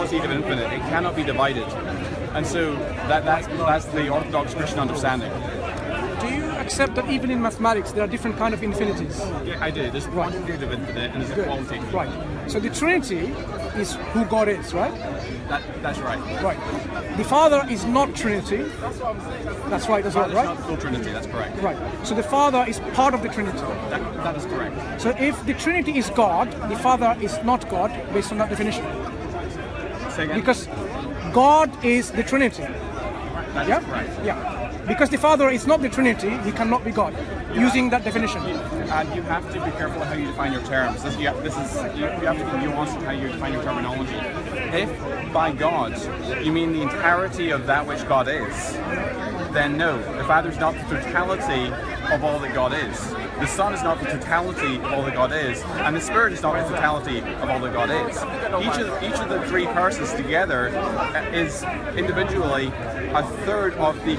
qualitative infinite. It cannot be divided. And so that's the Orthodox Christian understanding. Do you accept that even in mathematics there are different kind of infinities? Yeah, I do. There's quantitative infinite and there's a qualitative. Right. So the Trinity is who God is, right? That's right. Right. The Father is not Trinity. That's right as well, right? Not the full Trinity, that's correct. Right. So the Father is part of the Trinity. That is correct. So if the Trinity is God, the Father is not God, based on that definition. Say again? Because God is the Trinity. That is correct. Yeah. Because the Father is not the Trinity, he cannot be God, using that definition. And you have to be careful how you define your terms. You have to be nuanced in how you define your terminology. If by God you mean the entirety of that which God is, then no, the Father is not the totality of all that God is. The Son is not the totality of all that God is, and the Spirit is not the totality of all that God is. Each of the three persons together is individually a third of the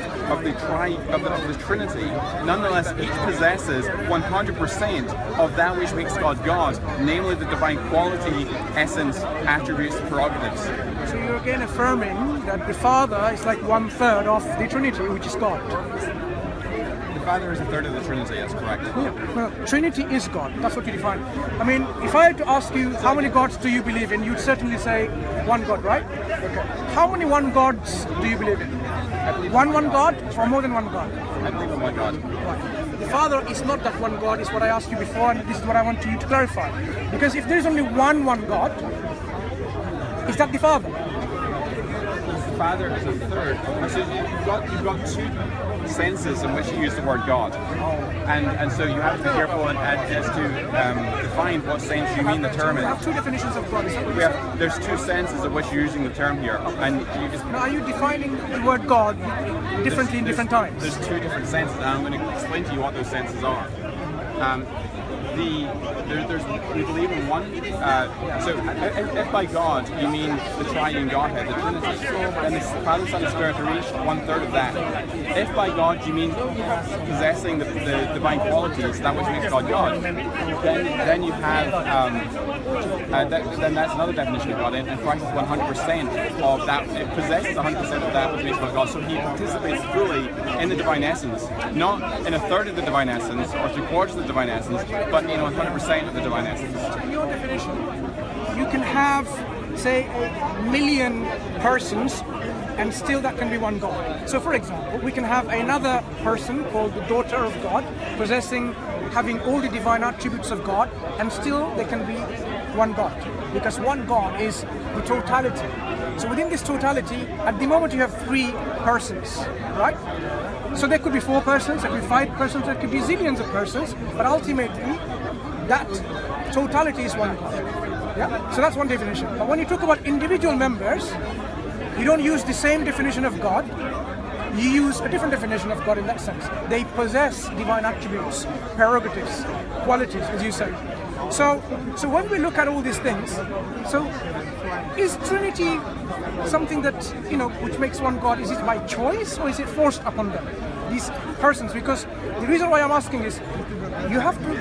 Trinity. Nonetheless, each possesses 100% of that which makes God God, namely the divine quality, essence, attributes, prerogatives. So you're again affirming that the Father is like 1/3 of the Trinity, which is God. The Father is a third of the Trinity, that's correct. Yeah. Well, Trinity is God. That's what you define. I mean, if I had to ask you how many gods do you believe in, you'd certainly say one God, right? Okay. How many one gods do you believe in? One God or more than one God? I believe in one God. Right. The Father is not that one God, is what I asked you before, and this is what I want you to clarify. Because if there is only one God, is that the Father? The Father is a third. So you've got two senses in which you use the word God, and so you have to be careful as to define what sense you mean the term in. We have two definitions of God. There's two senses of which you're using the term here, and you just. Now, are you defining the word God differently in different times? There's two different senses, and I'm going to explain to you what those senses are. We believe in one. So if by God you mean the triune Godhead, the Trinity, then the Father, Son, and Spirit are each 1/3 of that. If by God you mean possessing the divine qualities, that which makes God God, then you have then that's another definition of God, and Christ is 100% of that. It possesses 100% of that which makes God God. So he participates fully in the divine essence, not in a third of the divine essence or 3/4 of the divine essence, but in 100% of the divine essence. In your definition, you can have, say, 1 million persons, and still that can be one God. So, for example, we can have another person called the daughter of God, having all the divine attributes of God, and still they can be one God, because one God is the totality. So within this totality, at the moment you have 3 persons, right? So there could be 4 persons, there could be 5 persons, there could be zillions of persons, but ultimately that totality is one God. Yeah? So that's one definition. But when you talk about individual members, you don't use the same definition of God, you use a different definition of God in that sense. They possess divine attributes, prerogatives, qualities, as you said. So when we look at all these things, so is Trinity something that, which makes one God? Is it by choice or is it forced upon them, these persons? Because the reason why I'm asking is, you have to,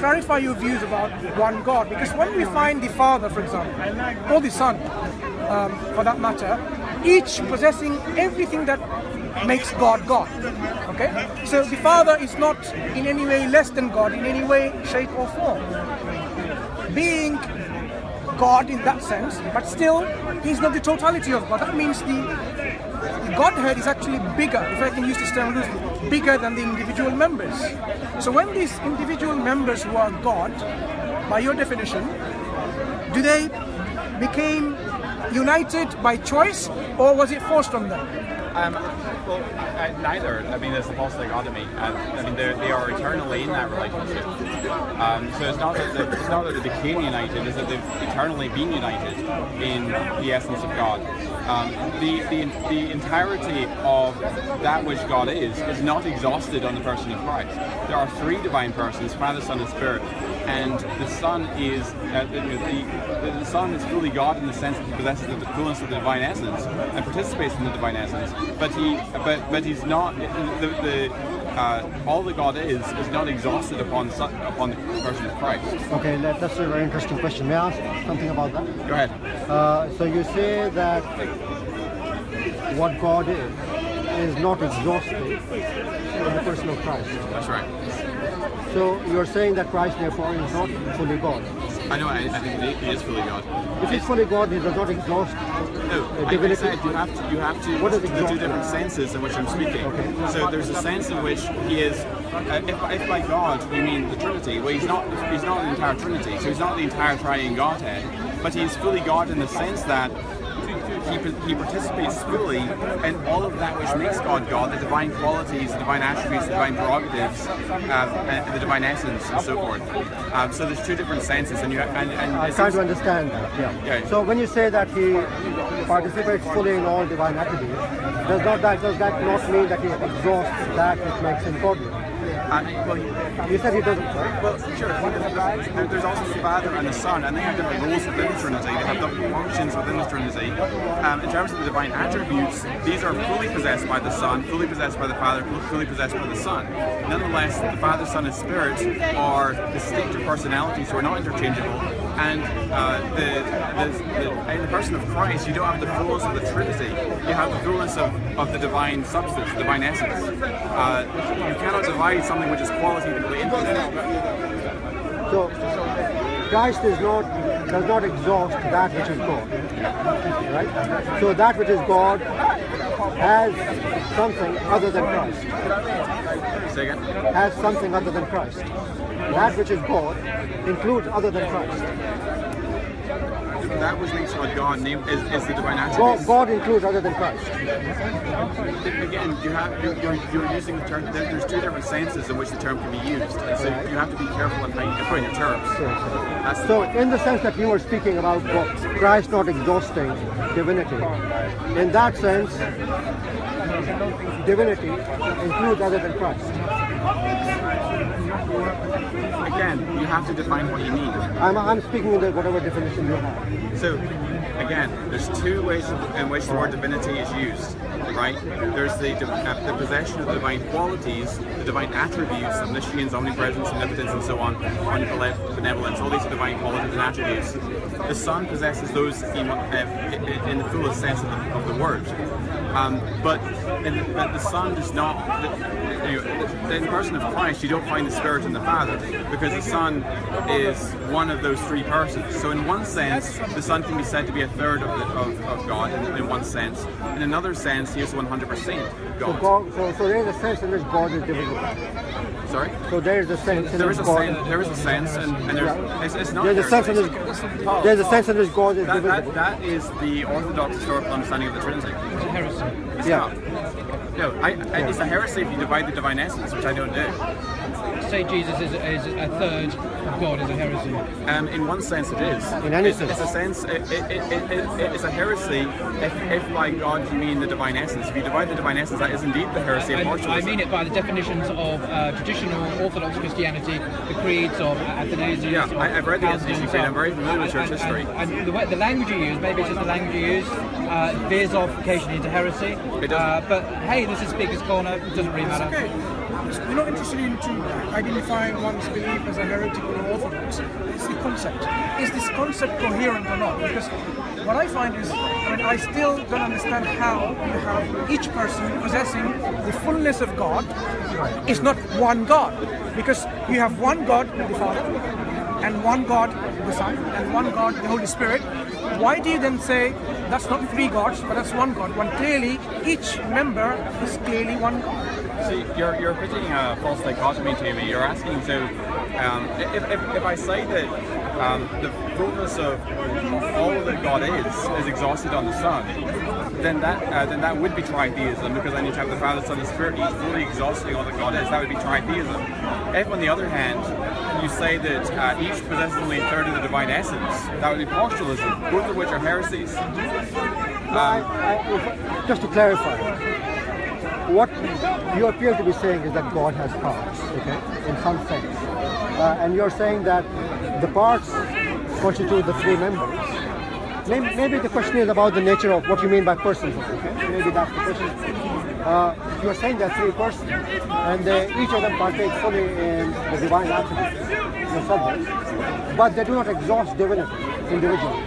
clarify your views about one God. Because when we find the Father, for example, or the Son, for that matter, each possessing everything that makes God God. Okay? So the Father is not in any way less than God, in any way, shape or form. Being God in that sense, but still he's not the totality of God. That means the Godhead is actually bigger, if I can use this term loosely, bigger than the individual members. So when these individual members who are God, by your definition, do they became united by choice, or was it forced on them? Well, neither. I mean, there's the false dichotomy. I mean, they are eternally in that relationship. So it's not that they became united; it's that they've eternally been united in the essence of God. The entirety of that which God is not exhausted on the person of Christ. There are 3 divine persons: Father, Son, and Spirit. And the Son is the Son is fully God in the sense that he possesses the fullness of the divine essence and participates in the divine essence. But he's not all that God is not exhausted upon the person of Christ. Okay, that's a very interesting question. May I ask something about that? Go ahead. So you say that what God is not exhausted in the person of Christ. That's right. So you're saying that Christ therefore is not fully God. I know. I think he is fully God. If he's fully God, he does not exhaust. No, I said you have to. What is the two different senses in which I'm speaking. Okay. So there's a sense in which he is. If by God you mean the Trinity, well, he's not the entire Trinity. So he's not the entire Triune Godhead, but he's fully God in the sense that he participates fully in all of that which makes God God, the divine qualities, the divine attributes, the divine prerogatives, the divine essence, and so forth. So there's two different senses, and I'm trying to understand that. Yeah. So when you say that he participates fully in all divine attributes, does that not mean that he exhausts that which makes him God? You said he doesn't. Well, sure. There's also the Father and the Son, and they have different roles within the Trinity. They have different functions within the Trinity. In terms of the divine attributes, these are fully possessed by the Son, fully possessed by the Father, fully possessed by the Son. Nonetheless, the Father, Son, and Spirit are distinctive personalities who are not interchangeable. And in the person of Christ, you don't have the fullness of the Trinity. You have the fullness of the divine substance, the divine essence. You cannot divide something which is qualitatively infinite. So Christ does not exhaust that which is God, right? So that which is God has something other than Christ. Say again? Has something other than Christ. That which is God includes other than Christ. That which makes God God is the divine attributes. God includes other than Christ. Again, you're using the term. There's two different senses in which the term can be used, and so you have to be careful in how you define your terms. Sure. So, in the sense that you were speaking about Christ not exhausting divinity, in that sense, divinity includes other than Christ. Again, you have to define what you mean. I'm speaking in whatever definition you have. So, again, there's two ways in which the word divinity is used, right? There's the possession of the divine qualities, the divine attributes, omniscience, omnipresence, omnipotence, and so on, benevolence, all these are divine qualities and attributes. The Son possesses those in the fullest sense of the word. But the Son does not. In the person of Christ, you don't find the Spirit and the Father, because the Son is one of those three persons. So in one sense, the Son can be said to be a third of God in one sense. In another sense, he is 100% God. So there is a sense in which God is divisible. Sorry? So there is a sense in which God. There is a sense, and it's not. There's a sense in which God is divisible. That is the Orthodox historical understanding of the Trinity. It's a heresy. It's not. No, it's a heresy if you divide the divine essence, which I don't do. To say Jesus is a third of God is a heresy. In one sense, it is. In any sense. It's a sense. It's a heresy if by God you mean the divine essence. If you divide the divine essence, that is indeed the heresy of Orthodoxy. I mean it by the definitions of traditional Orthodox Christianity, the creeds of Athanasius. Yeah, I've read the Athanasian Creed. I'm very familiar with church history. And the language you use, maybe it's just the language you use, veers off occasionally into heresy. It does. But hey, this is Speaker's Corner. It doesn't really matter. Okay. We're not interested in identifying one's belief as a heretical or orthodox. It's the concept. Is this concept coherent or not? Because what I find is, I still don't understand how you have each person possessing the fullness of God is not one God. Because you have one God, the Father, and one God, the Son, and one God, the Holy Spirit. Why do you then say that's not three gods, but that's one God, when clearly each member is clearly one God? See, you're putting a false dichotomy to me. You're asking, so if I say that the fullness of all that God is exhausted on the Son, then that would be tritheism, because then you'd have the Father, Son, and Spirit each fully exhausting all that God is. That would be tritheism. If, on the other hand, you say that each possesses only a third of the divine essence, that would be partialism, both of which are heresies. Just to clarify, what you appear to be saying is that God has parts, okay, in some sense. And you're saying that the parts constitute the three members, maybe the question is about the nature of what you mean by persons. Okay? Maybe that's the question. You are saying there are three persons, and each of them partake fully in the divine attributes, the subjects, but they do not exhaust divinity individually.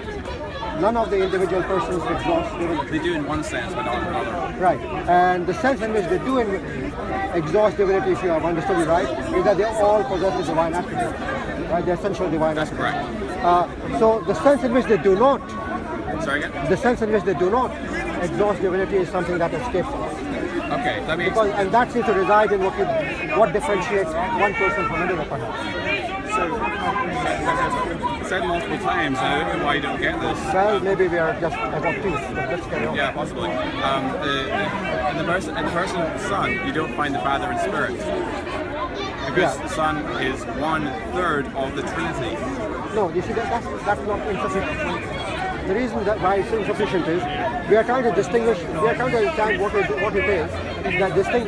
None of the individual persons exhaust divinity. They do in one sense, but not in another. Right, and the sense in which they do exhaust divinity, if you have understood it right, is that they all possess the divine attributes, right? The essential divine attributes. That's correct. So the sense in which they do not, sorry again? the sense in which they do not exhaust divinity is something that escapes us. Okay, let me. And that seems to reside in what differentiates one person from another, perhaps. So, said multiple times, and I don't know why you don't get this. Well, maybe we are just adoptees, but let's carry on. Yeah, possibly. In the person of the Son, you don't find the Father in spirit. Because the Son is 1/3 of the Trinity. No, you see, that's not insufficient. The reason why it's insufficient is we are trying to distinguish, we are trying to understand what it is that distinguishes